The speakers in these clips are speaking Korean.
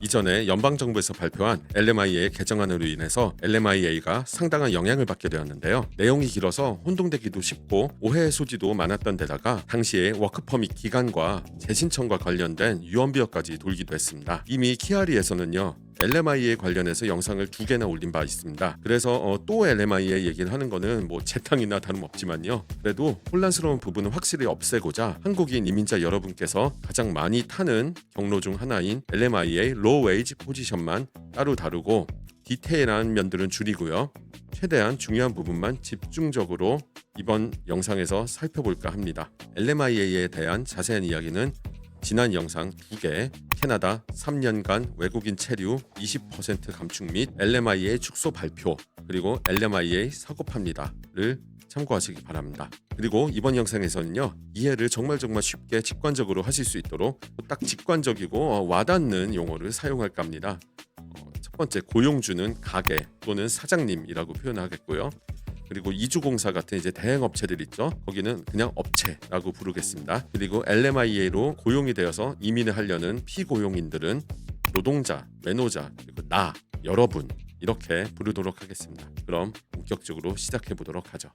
이전에 연방정부에서 발표한 LMIA 개정안으로 인해서 LMIA가 상당한 영향을 받게 되었는데요. 내용이 길어서 혼동되기도 쉽고 오해의 소지도 많았던 데다가 당시에 워크퍼밋 기간과 재신청과 관련된 유언비어까지 돌기도 했습니다. 이미 키아리에서는요. LMIA 관련해서 영상을 2개나 올린 바 있습니다. 그래서 또 LMIA 얘기를 하는 거는 뭐 제 땅이나 다름없지만요. 그래도 혼란스러운 부분은 확실히 없애고자 한국인 이민자 여러분께서 가장 많이 타는 경로 중 하나인 LMIA 로우 웨이지 포지션만 따로 다루고 디테일한 면들은 줄이고요. 최대한 중요한 부분만 집중적으로 이번 영상에서 살펴볼까 합니다. LMIA에 대한 자세한 이야기는 지난 영상 2개, 캐나다 3년간 외국인 체류 20% 감축 및 LMIA 축소 발표, 그리고 LMIA 사고팝니다를 참고하시기 바랍니다. 그리고 이번 영상에서는요, 이해를 정말 쉽게 직관적으로 하실 수 있도록 딱 직관적이고 와닿는 용어를 사용할까 합니다. 첫 번째, 고용주는 가게 또는 사장님이라고 표현하겠고요. 그리고 이주공사 같은 이제 대행업체들 있죠. 거기는 그냥 업체라고 부르겠습니다. 그리고 LMIA로 고용이 되어서 이민을 하려는 피고용인들은 노동자, 매노자, 그리고 나, 여러분 이렇게 부르도록 하겠습니다. 그럼 본격적으로 시작해 보도록 하죠.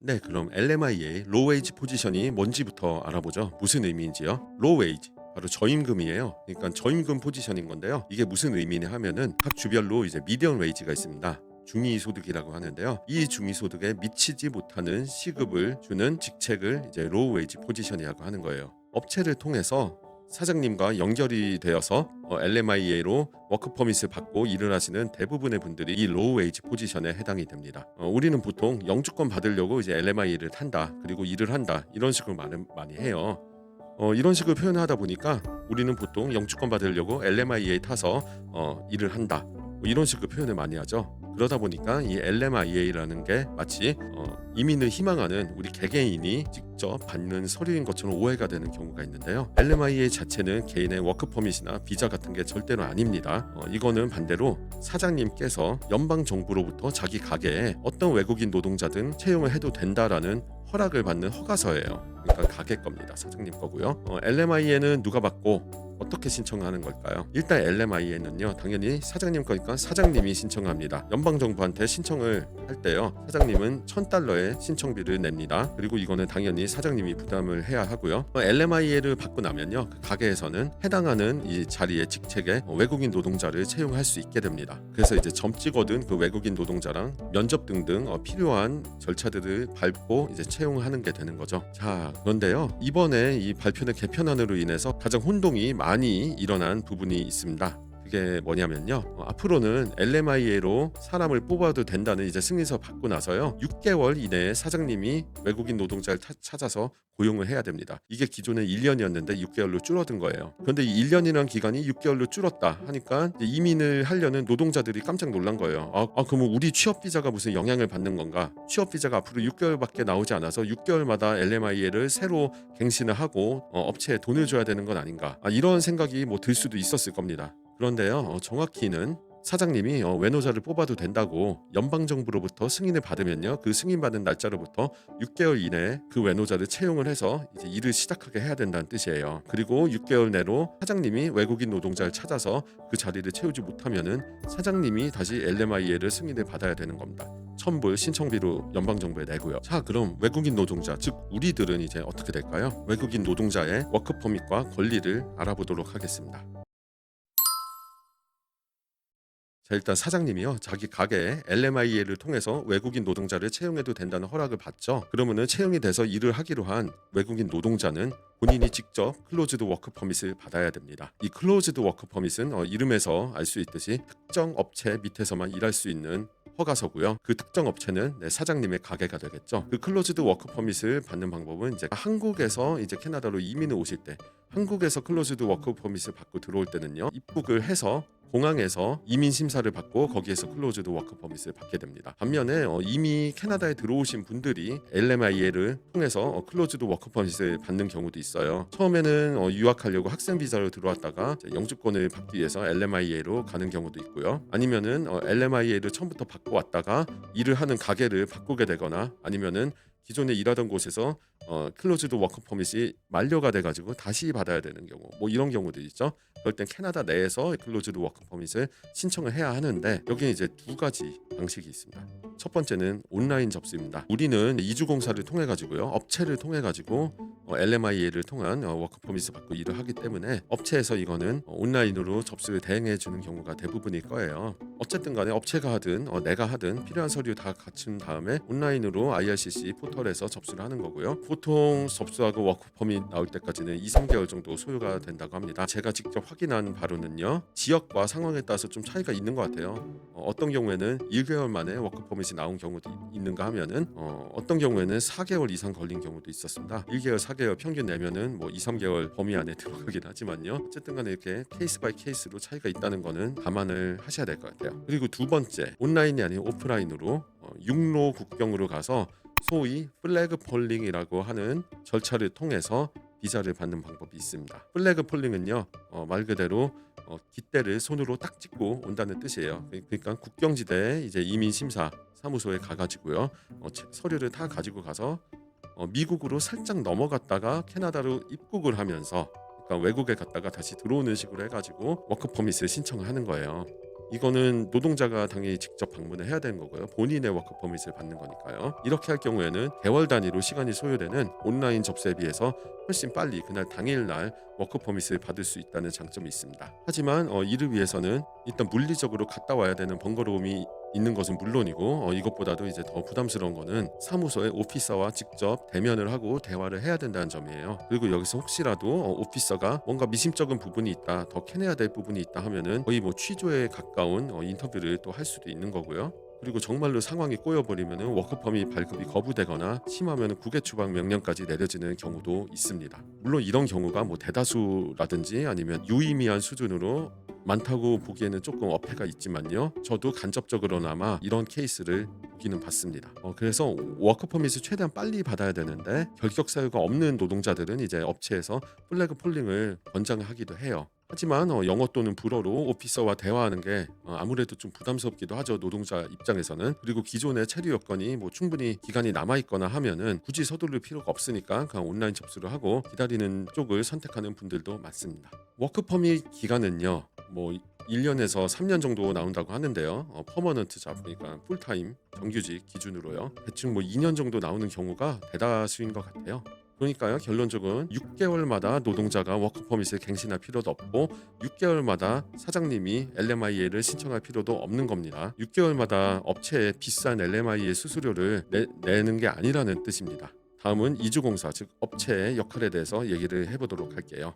네, 그럼 LMIA 로우 웨이지 포지션이 뭔지부터 알아보죠. 무슨 의미인지요? 로우 웨이지 바로 저임금이에요. 그러니까 저임금 포지션인 건데요. 이게 무슨 의미냐 하면은 각 주별로 이제 미디언 웨이지가 있습니다. 중위소득이라고 하는데요. 이 중위소득에 미치지 못하는 시급을 주는 직책을 이제 로우 웨이지 포지션이라고 하는 거예요. 업체를 통해서 사장님과 연결이 되어서 LMIA로 워크퍼밋을 받고 일을 하시는 대부분의 분들이 이 로우 웨이지 포지션에 해당이 됩니다. 우리는 보통 영주권 받으려고 이제 LMIA를 탄다, 그리고 일을 한다 이런 식으로 많이 해요. 이런 식으로 표현하다 보니까 우리는 보통 영주권 받으려고 LMIA에 타서 일을 한다 이런 식으로 표현을 많이 하죠. 그러다 보니까 이 LMIA라는 게 마치 이민을 희망하는 우리 개개인이 직접 받는 서류인 것처럼 오해가 되는 경우가 있는데요. LMIA 자체는 개인의 워크퍼밋이나 비자 같은 게 절대로 아닙니다. 이거는 반대로 사장님께서 연방정부로부터 자기 가게에 어떤 외국인 노동자든 채용을 해도 된다라는 허락을 받는 허가서예요. 그러니까 가게 겁니다. 사장님 거고요. LMIA는 누가 받고 어떻게 신청하는 걸까요? 일단 LMIA는요, 당연히 사장님 거니까 사장님이 신청합니다. 연방정부한테 신청을 할 때요, 사장님은 $1,000의 신청비를 냅니다. 그리고 이거는 당연히 사장님이 부담을 해야 하고요. LMIA를 받고 나면요, 그 가게에서는 해당하는 이 자리의 직책에 외국인 노동자를 채용할 수 있게 됩니다. 그래서 이제 점찍어둔 그 외국인 노동자랑 면접 등등 필요한 절차들을 밟고 이제 채용하는 게 되는 거죠. 자, 그런데요, 이번에 이 발표된 개편안으로 인해서 가장 혼동이 많이 일어난 부분이 있습니다. 그게 뭐냐면요, 앞으로는 LMIA로 사람을 뽑아도 된다는 이제 승인서 받고 나서요, 6개월 이내에 사장님이 외국인 노동자를 찾아서 고용을 해야 됩니다. 이게 기존에 1년이었는데 6개월로 줄어든 거예요. 그런데 이 1년이라는 기간이 6개월로 줄었다 하니까 이민을 하려는 노동자들이 깜짝 놀란 거예요. 그럼 우리 취업비자가 무슨 영향을 받는 건가? 취업비자가 앞으로 6개월밖에 나오지 않아서 6개월마다 LMIA를 새로 갱신을 하고 업체에 돈을 줘야 되는 건 아닌가? 이런 생각이 뭐 들 수도 있었을 겁니다. 그런데요, 정확히는 사장님이 외노자를 뽑아도 된다고 연방정부로부터 승인을 받으면요, 그 승인받은 날짜로부터 6개월 이내에 그 외노자를 채용을 해서 이제 일을 시작하게 해야 된다는 뜻이에요. 그리고 6개월 내로 사장님이 외국인 노동자를 찾아서 그 자리를 채우지 못하면은 사장님이 다시 LMIA를 승인을 받아야 되는 겁니다. $1,000 신청비로 연방정부에 내고요. 자, 그럼 외국인 노동자, 즉 우리들은 이제 어떻게 될까요? 외국인 노동자의 워크퍼밋과 권리를 알아보도록 하겠습니다. 자, 일단 사장님이요, 자기 가게에 LMIA를 통해서 외국인 노동자를 채용해도 된다는 허락을 받죠. 그러면은 채용이 돼서 일을 하기로 한 외국인 노동자는 본인이 직접 클로즈드 워크 퍼밋을 받아야 됩니다. 이 클로즈드 워크 퍼밋은 이름에서 알 수 있듯이 특정 업체 밑에서만 일할 수 있는 허가서고요. 그 특정 업체는 사장님의 가게가 되겠죠. 그 클로즈드 워크 퍼밋을 받는 방법은 이제 한국에서 이제 캐나다로 이민을 오실 때, 한국에서 클로즈드 워크 퍼밋을 받고 들어올 때는요, 입국을 해서 공항에서 이민 심사를 받고 거기에서 클로즈드 워크 퍼밋을 받게 됩니다. 반면에 이미 캐나다에 들어오신 분들이 LMIA를 통해서 클로즈드 워크 퍼밋을 받는 경우도 있어요. 처음에는 유학하려고 학생 비자로 들어왔다가 영주권을 받기 위해서 LMIA로 가는 경우도 있고요. 아니면은 LMIA를 처음부터 받고 왔다가 일을 하는 가게를 바꾸게 되거나 아니면은 기존에 일하던 곳에서 클로즈드 워크 퍼밋이 만료가 돼가지고 다시 받아야 되는 경우, 뭐 이런 경우도 있죠. 그럴 땐 캐나다 내에서 클로즈드 워크 퍼밋을 신청을 해야 하는데, 여기에 이제 두 가지 방식이 있습니다. 첫 번째는 온라인 접수입니다. 우리는 이주공사를 통해 가지고요, 업체를 통해 가지고 LMIA를 통한 워크 퍼밋을 받고 일을 하기 때문에 업체에서 이거는 온라인으로 접수를 대행해 주는 경우가 대부분일 거예요. 어쨌든 간에 업체가 하든 내가 하든 필요한 서류 다 갖춘 다음에 온라인으로 IRCC 포털에서 접수를 하는 거고요. 보통 접수하고 워크 퍼밋 나올 때까지는 2-3개월 정도 소요가 된다고 합니다. 제가 직접 확인한 바로는요, 지역과 상황에 따라서 좀 차이가 있는 것 같아요. 어떤 경우에는 1개월 만에 워크 퍼밋이 나온 경우도 있는가 하면은 어떤 경우에는 4개월 이상 걸린 경우도 있었습니다. 1개월, 4개월 평균 내면은 뭐 2-3개월 범위 안에 들어가긴 하지만요. 어쨌든 간에 이렇게 케이스 바이 케이스로 차이가 있다는 거는 감안을 하셔야 될 것 같아요. 그리고 두 번째, 온라인이 아닌 오프라인으로 육로 국경으로 가서 소위 플래그 폴링이라고 하는 절차를 통해서 비자를 받는 방법이 있습니다. 플래그 폴링은요, 말 그대로 깃대를 손으로 딱 찍고 온다는 뜻이에요. 그러니까 국경지대에 이제 이민심사 사무소에 가가지고요, 서류를 다 가지고 가서 미국으로 살짝 넘어갔다가 캐나다로 입국을 하면서, 그러니까 외국에 갔다가 다시 들어오는 식으로 해가지고 워크 퍼밋을 신청을 하는 거예요. 이거는 노동자가 당연히 직접 방문을 해야 되는 거고요. 본인의 워크 퍼밋을 받는 거니까요. 이렇게 할 경우에는 개월 단위로 시간이 소요되는 온라인 접수에 비해서 훨씬 빨리 그날 당일날 워크 퍼밋을 받을 수 있다는 장점이 있습니다. 하지만 이를 위해서는 일단 물리적으로 갔다 와야 되는 번거로움이 있는 것은 물론이고, 이것보다도 이제 더 부담스러운 거는 사무소의 오피서와 직접 대면을 하고 대화를 해야 된다는 점이에요. 그리고 여기서 혹시라도 오피서가 뭔가 미심쩍은 부분이 있다, 더 캐내야 될 부분이 있다 하면은 거의 뭐 취조에 가까운 인터뷰를 또 할 수도 있는 거고요. 그리고 정말로 상황이 꼬여버리면 워크퍼밋 발급이 거부되거나 심하면 국외 추방 명령까지 내려지는 경우도 있습니다. 물론 이런 경우가 뭐 대다수라든지 아니면 유의미한 수준으로 많다고 보기에는 조금 어폐가 있지만요, 저도 간접적으로나마 이런 케이스를 보기는 봤습니다. 그래서 워크퍼밋을 최대한 빨리 받아야 되는데 결격 사유가 없는 노동자들은 이제 업체에서 플래그 폴링을 권장을 하기도 해요. 하지만 영어 또는 불어로 오피서와 대화하는 게 아무래도 좀 부담스럽기도 하죠, 노동자 입장에서는. 그리고 기존의 체류 여건이 뭐 충분히 기간이 남아있거나 하면은 굳이 서두를 필요가 없으니까 그냥 온라인 접수를 하고 기다리는 쪽을 선택하는 분들도 많습니다. 워크퍼밋 기간은요, 뭐 1년에서 3년 정도 나온다고 하는데요, 퍼머넌트 잡, 그러니까 풀타임 정규직 기준으로요, 대충 뭐 2년 정도 나오는 경우가 대다수인 것 같아요. 그러니까요, 결론적으로 6개월마다 노동자가 워크퍼밋을 갱신할 필요도 없고 6개월마다 사장님이 LMIA를 신청할 필요도 없는 겁니다. 6개월마다 업체에 비싼 LMIA 수수료를 내는 게 아니라는 뜻입니다. 다음은 이주공사, 즉 업체의 역할에 대해서 얘기를 해보도록 할게요.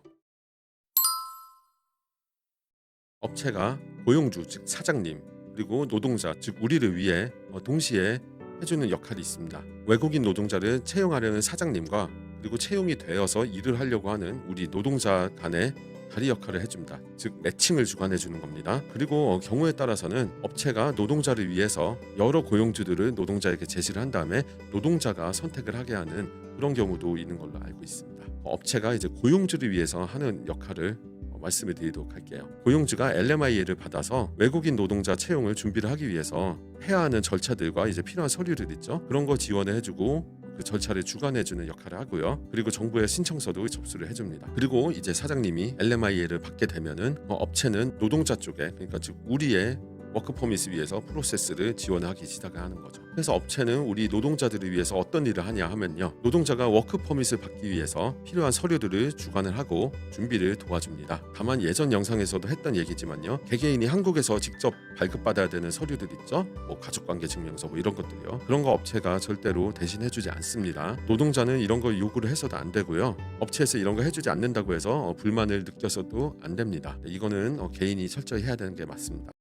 업체가 고용주, 즉 사장님, 그리고 노동자, 즉 우리를 위해 동시에 해주는 역할이 있습니다. 외국인 노동자를 채용하려는 사장님과 그리고 채용이 되어서 일을 하려고 하는 우리 노동자 간의 다리 역할을 해줍니다. 즉 매칭을 주관해 주는 겁니다. 그리고 경우에 따라서는 업체가 노동자를 위해서 여러 고용주들을 노동자에게 제시를 한 다음에 노동자가 선택을 하게 하는 그런 경우도 있는 걸로 알고 있습니다. 업체가 이제 고용주를 위해서 하는 역할을 말씀을 드리도록 할게요. 고용주가 LMIA를 받아서 외국인 노동자 채용을 준비를 하기 위해서 해야 하는 절차들과 이제 필요한 서류들 있죠, 그런 거 지원을 해주고 그 절차를 주관해주는 역할을 하고요. 그리고 정부의 신청서도 접수를 해줍니다. 그리고 이제 사장님이 LMIA를 받게 되면은 업체는 노동자 쪽에, 그러니까 즉 우리의 워크퍼밋을 위해서 프로세스를 지원하기 시작을 하는 거죠. 그래서 업체는 우리 노동자들을 위해서 어떤 일을 하냐 하면요, 노동자가 워크퍼밋을 받기 위해서 필요한 서류들을 주관을 하고 준비를 도와줍니다. 다만 예전 영상에서도 했던 얘기지만요, 개개인이 한국에서 직접 발급받아야 되는 서류들 있죠, 뭐 가족관계 증명서 뭐 이런 것들요, 그런 거 업체가 절대로 대신해주지 않습니다. 노동자는 이런 거 요구를 해서도 안 되고요, 업체에서 이런 거 해주지 않는다고 해서 불만을 느껴서도 안 됩니다. 이거는 개인이 철저히 해야 되는 게 맞습니다.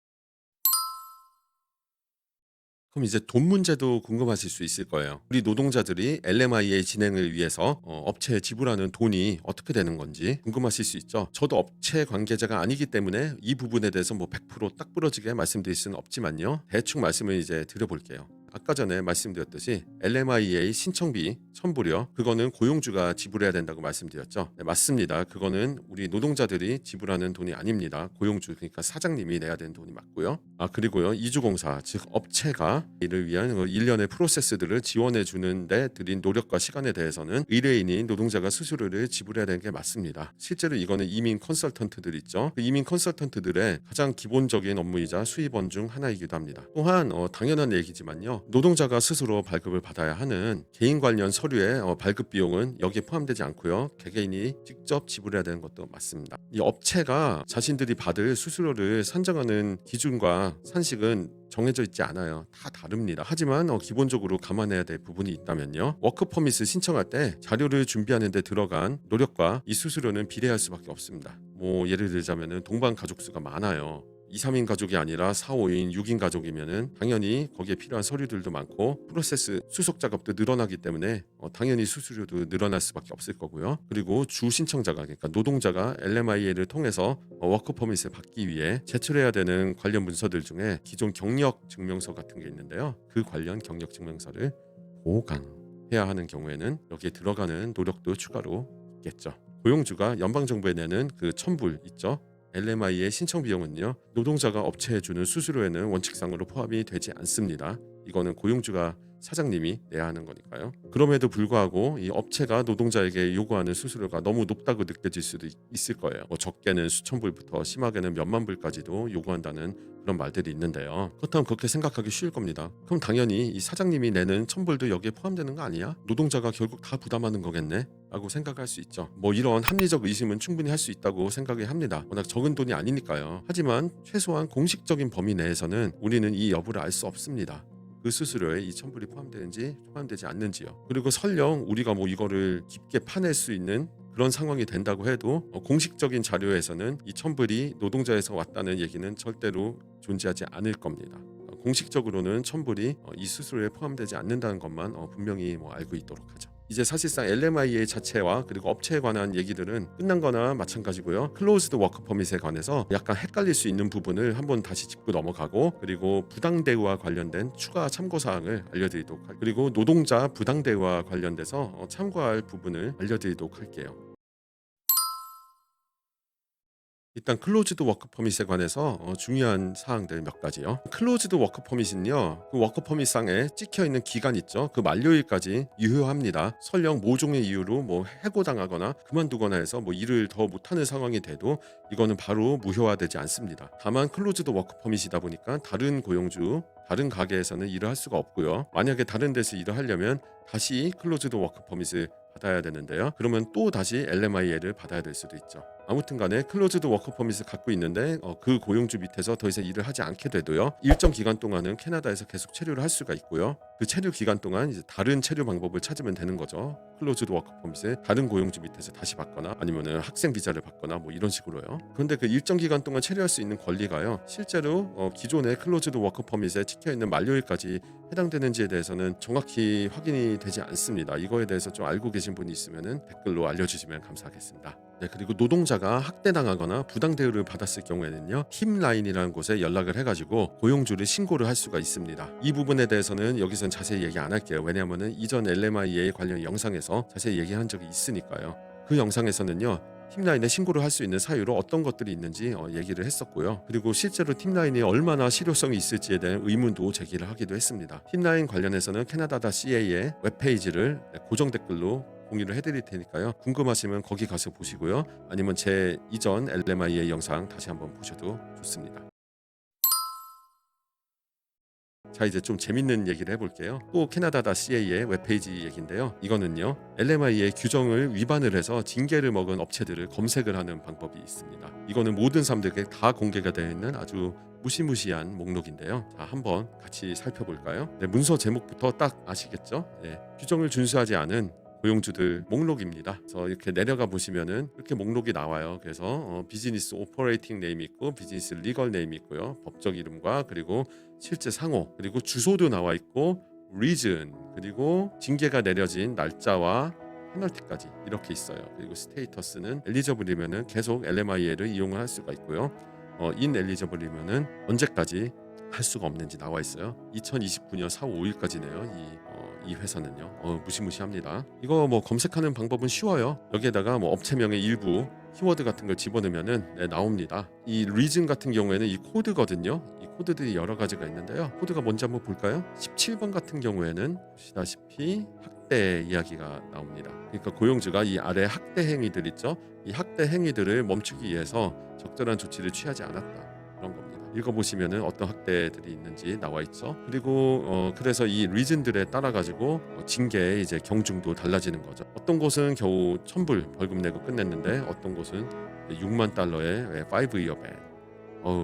그럼 이제 돈 문제도 궁금하실 수 있을 거예요. 우리 노동자들이 LMIA 진행을 위해서 업체에 지불하는 돈이 어떻게 되는 건지 궁금하실 수 있죠. 저도 업체 관계자가 아니기 때문에 이 부분에 대해서 뭐 100%딱 부러지게 말씀드릴 수는 없지만요, 대충 말씀을 이제 드려볼게요. 아까 전에 말씀드렸듯이 LMIA 신청비 첨부료 그거는 고용주가 지불해야 된다고 말씀드렸죠. 네, 맞습니다. 그거는 우리 노동자들이 지불하는 돈이 아닙니다. 고용주 그러니까 사장님이 내야 되는 돈이 맞고요. 그리고요 이주공사 즉 업체가 이를 위한 1년의 프로세스들을 지원해 주는데 들인 노력과 시간에 대해서는 의뢰인인 노동자가 수수료를 지불해야 되는 게 맞습니다. 실제로 이거는 이민 컨설턴트들 있죠. 그 이민 컨설턴트들의 가장 기본적인 업무이자 수입원 중 하나이기도 합니다. 또한 당연한 얘기지만요. 노동자가 스스로 발급을 받아야 하는 개인 관련 서류의 발급 비용은 여기에 포함되지 않고요. 개개인이 직접 지불해야 되는 것도 맞습니다. 이 업체가 자신들이 받을 수수료를 산정하는 기준과 산식은 정해져 있지 않아요. 다 다릅니다. 하지만 기본적으로 감안해야 될 부분이 있다면요. 워크퍼밋을 신청할 때 자료를 준비하는 데 들어간 노력과 이 수수료는 비례할 수밖에 없습니다. 뭐 예를 들자면은 동반 가족 수가 많아요. 2, 3인 가족이 아니라 4, 5인, 6인 가족이면은 당연히 거기에 필요한 서류들도 많고 프로세스 수속 작업도 늘어나기 때문에 당연히 수수료도 늘어날 수밖에 없을 거고요. 그리고 주 신청자가 그러니까 노동자가 LMIA를 통해서 워크 퍼밋을 받기 위해 제출해야 되는 관련 문서들 중에 기존 경력 증명서 같은 게 있는데요. 그 관련 경력 증명서를 보강해야 하는 경우에는 여기에 들어가는 노력도 추가로 있겠죠. 고용주가 연방정부에 내는 그 첨불 있죠. LMI의 신청 비용은요. 노동자가 업체에 주는 수수료에는 원칙상으로 포함이 되지 않습니다. 이거는 고용주가 사장님이 내야 하는 거니까요. 그럼에도 불구하고 이 업체가 노동자에게 요구하는 수수료가 너무 높다고 느껴질 수도 있을 거예요. 적게는 수천 불부터 심하게는 몇만 불까지도 요구한다는 그런 말들이 있는데요. 그렇다면 그렇게 생각하기 쉬울 겁니다. 그럼 당연히 이 사장님이 내는 천불도 여기에 포함되는 거 아니야? 노동자가 결국 다 부담하는 거겠네? 라고 생각할 수 있죠. 이런 합리적 의심은 충분히 할 수 있다고 생각이 합니다. 워낙 적은 돈이 아니니까요. 하지만 최소한 공식적인 범위 내에서는 우리는 이 여부를 알 수 없습니다. 그 수수료에 이 천불이 포함되는지 포함되지 않는지요. 그리고 설령 우리가 이거를 깊게 파낼 수 있는 그런 상황이 된다고 해도 공식적인 자료에서는 이 천불이 노동자에서 왔다는 얘기는 절대로 존재하지 않을 겁니다. 공식적으로는 천불이 이 수수료에 포함되지 않는다는 것만 분명히 알고 있도록 하죠. 이제 사실상 LMIA 자체와 그리고 업체에 관한 얘기들은 끝난 거나 마찬가지고요. 클로즈드 워크 퍼밋에 관해서 약간 헷갈릴 수 있는 부분을 한번 다시 짚고 넘어가고 그리고 부당 대우와 관련된 추가 참고 사항을 알려드리도록 할게요. 그리고 노동자 부당 대우와 관련돼서 참고할 부분을 알려드리도록 할게요. 일단 클로즈드 워크 퍼밋에 관해서 중요한 사항들 몇 가지요. 클로즈드 워크 퍼밋은요. 그 워크 퍼밋상에 찍혀 있는 기간 있죠. 그 만료일까지 유효합니다. 설령 모종의 이유로 해고당하거나 그만두거나 해서 일을 더 못하는 상황이 돼도 이거는 바로 무효화되지 않습니다. 다만 클로즈드 워크 퍼밋이다 보니까 다른 고용주 다른 가게에서는 일을 할 수가 없고요. 만약에 다른 데서 일을 하려면 다시 클로즈드 워크 퍼밋을 받아야 되는데요. 그러면 또 다시 LMIA를 받아야 될 수도 있죠. 아무튼 간에 클로즈드 워크 퍼밋을 갖고 있는데 그 고용주 밑에서 더 이상 일을 하지 않게 돼도요. 일정 기간 동안은 캐나다에서 계속 체류를 할 수가 있고요. 그 체류 기간 동안 이제 다른 체류 방법을 찾으면 되는 거죠. 클로즈드 워크 퍼밋을 다른 고용주 밑에서 다시 받거나 아니면은 학생 비자를 받거나 이런 식으로요. 그런데 그 일정 기간 동안 체류할 수 있는 권리가요. 실제로 기존의 클로즈드 워크 퍼밋에 찍혀 있는 만료일까지 해당되는지에 대해서는 정확히 확인이 되지 않습니다. 이거에 대해서 좀 알고 계신 분이 있으면은 댓글로 알려주시면 감사하겠습니다. 네, 그리고 노동자가 학대당하거나 부당 대우를 받았을 경우에는요. 팀라인이라는 곳에 연락을 해가지고 고용주를 신고를 할 수가 있습니다. 이 부분에 대해서는 여기선 자세히 얘기 안 할게요. 왜냐하면은 이전 LMIA 관련 영상에서 자세히 얘기한 적이 있으니까요. 그 영상에서는요. 팀라인에 신고를 할 수 있는 사유로 어떤 것들이 있는지 얘기를 했었고요. 그리고 실제로 팀라인이 얼마나 실효성이 있을지에 대한 의문도 제기를 하기도 했습니다. 팀라인 관련해서는 캐나다.ca의 웹페이지를 고정 댓글로 공유를 해드릴 테니까요. 궁금하시면 거기 가서 보시고요. 아니면 제 이전 LMIA 영상 다시 한번 보셔도 좋습니다. 자, 이제 좀 재밌는 얘기를 해볼게요. 또 캐나다.ca의 웹페이지 얘기인데요. 이거는요. LMI의 규정을 위반을 해서 징계를 먹은 업체들을 검색을 하는 방법이 있습니다. 이거는 모든 사람들에게 다 공개가 되어 있는 아주 무시무시한 목록인데요. 자, 한번 같이 살펴볼까요? 네, 문서 제목부터 딱 아시겠죠? 네, 규정을 준수하지 않은 고용주들 목록입니다. 그래서 이렇게 내려가 보시면은 이렇게 목록이 나와요. 그래서 비즈니스 오퍼레이팅 네임이 있고 비즈니스 리걸 네임이 있고요. 법적 이름과 그리고 실제 상호 그리고 주소도 나와 있고 리즌 그리고 징계가 내려진 날짜와 페널티까지 이렇게 있어요. 그리고 스테이터스는 엘리저블이면은 계속 LMIA를 이용을 할 수가 있고요. 인 엘리저블이면은 언제까지 할 수가 없는지 나와 있어요. 2029년 4월 5일까지네요. 이 회사는요. 무시무시합니다. 이거 뭐 검색하는 방법은 쉬워요. 여기에다가 뭐 업체명의 일부 키워드 같은 걸 집어넣으면은 나옵니다. 이 리즌 같은 경우에는 이 코드거든요. 이 코드들이 여러 가지가 있는데요. 코드가 뭔지 한번 볼까요? 17번 같은 경우에는 보시다시피 학대 이야기가 나옵니다. 그러니까 고용주가 이 아래 학대 행위들 있죠. 이 학대 행위들을 멈추기 위해서 적절한 조치를 취하지 않았다. 그런 겁니다. 읽어보시면은 어떤 학대들이 있는지 나와 있죠. 그리고 그래서 이 리즌들에 따라 가지고 징계의 이제 경중도 달라지는 거죠. 어떤 곳은 겨우 1,000불 벌금 내고 끝냈는데 어떤 곳은 6만 달러의 5-year ban.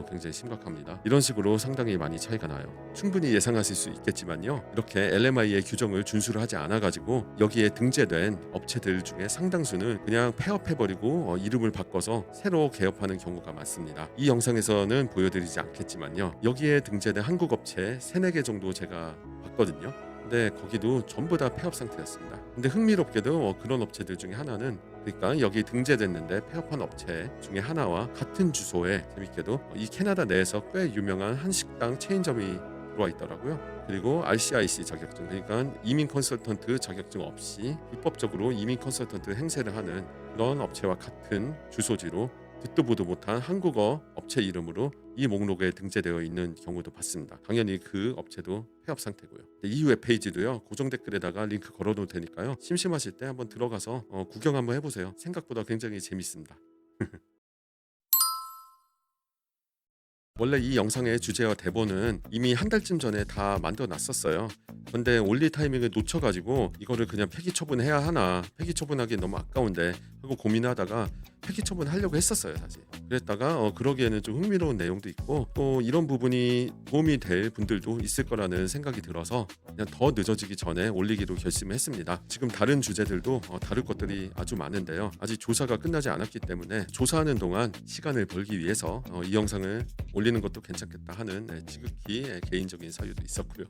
굉장히 심각합니다. 이런 식으로 상당히 많이 차이가 나요. 충분히 예상하실 수 있겠지만요. 이렇게 LMI의 규정을 준수를 하지 않아 가지고 여기에 등재된 업체들 중에 상당수는 그냥 폐업해버리고 이름을 바꿔서 새로 개업하는 경우가 많습니다. 이 영상에서는 보여드리지 않겠지만요. 여기에 등재된 한국 업체 3-4개 정도 제가 봤거든요. 근데 거기도 전부 다 폐업 상태였습니다. 근데 흥미롭게도 그런 업체들 중에 하나는, 그러니까 여기 등재됐는데 폐업한 업체 중에 하나와 같은 주소에 재밌게도 이 캐나다 내에서 꽤 유명한 한식당 체인점이 들어와 있더라고요. 그리고 RCIC 자격증, 그러니까 이민 컨설턴트 자격증 없이 불법적으로 이민 컨설턴트 행세를 하는 그런 업체와 같은 주소지로 듣도 보도 못한 한국어 업체 이름으로 이 목록에 등재되어 있는 경우도 봤습니다. 당연히 그 업체도 폐업 상태고요. 이후의 페이지도요, 고정 댓글에다가 링크 걸어놓을 테니까요, 심심하실 때 한번 들어가서 구경 한번 해보세요. 생각보다 굉장히 재밌습니다. 원래 이 영상의 주제와 대본은 이미 한 달쯤 전에 다 만들어 놨었어요. 근데 올릴 타이밍을 놓쳐가지고 이거를 그냥 폐기 처분해야 하나, 폐기 처분하기 너무 아까운데 하고 고민하다가 폐기 처분하려고 했었어요, 사실. 그랬다가 그러기에는 좀 흥미로운 내용도 있고 또 이런 부분이 도움이 될 분들도 있을 거라는 생각이 들어서 그냥 더 늦어지기 전에 올리기로 결심했습니다. 지금 다른 주제들도 다룰 것들이 아주 많은데요. 아직 조사가 끝나지 않았기 때문에 조사하는 동안 시간을 벌기 위해서 이 영상을 올리는 것도 괜찮겠다 하는 지극히 개인적인 사유도 있었고요.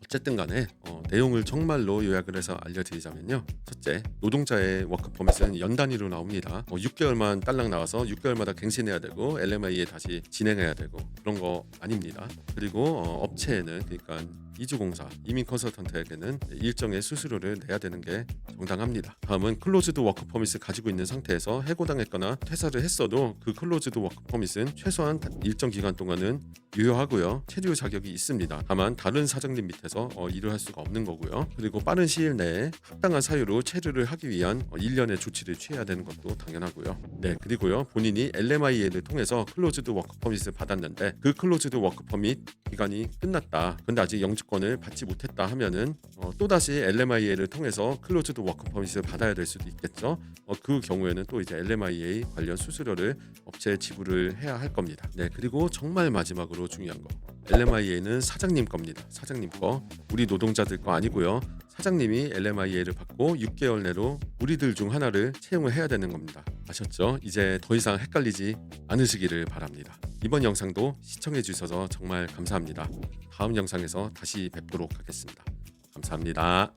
어쨌든 간에 내용을 정말로 요약을 해서 알려드리자면요. 첫째, 노동자의 워크 퍼밋은 연 단위로 나옵니다. 6개월만 딸랑 나와서 6개월마다 갱신해야 되고 LMI에 다시 진행해야 되고 그런 거 아닙니다. 그리고 업체에는, 그러니까 이주공사, 이민 컨설턴트에게는 일정의 수수료를 내야 되는 게 정당합니다. 다음은 클로즈드 워크 퍼밋을 가지고 있는 상태에서 해고당했거나 퇴사를 했어도 그 클로즈드 워크 퍼밋은 최소한 일정 기간 동안은 유효하고요. 체류 자격이 있습니다. 다만 다른 사장님 밑에서 일을 할 수가 없는 거고요. 그리고 빠른 시일 내에 합당한 사유로 체류를 하기 위한 1년의 조치를 취해야 되는 것도 당연하고요. 네, 그리고요. 본인이 LMIA를 통해서 클로즈드 워크 퍼밋을 받았는데 그 클로즈드 워크 퍼밋 기간이 끝났다. 근데 아직 영주권을 받지 못했다 하면은 또다시 LMIA를 통해서 클로즈드 워크 퍼밋을 받아야 될 수도 있겠죠. 그 경우에는 또 이제 LMIA 관련 수수료를 업체에 지불을 해야 할 겁니다. 네, 그리고 정말 마지막으로 중요한 거, LMIA는 사장님 겁니다. 사장님 거, 우리 노동자들 거 아니고요. 사장님이 LMIA를 받고 6개월 내로 우리들 중 하나를 채용을 해야 되는 겁니다. 아셨죠? 이제 더 이상 헷갈리지 않으시기를 바랍니다. 이번 영상도 시청해 주셔서 정말 감사합니다. 다음 영상에서 다시 뵙도록 하겠습니다. 감사합니다.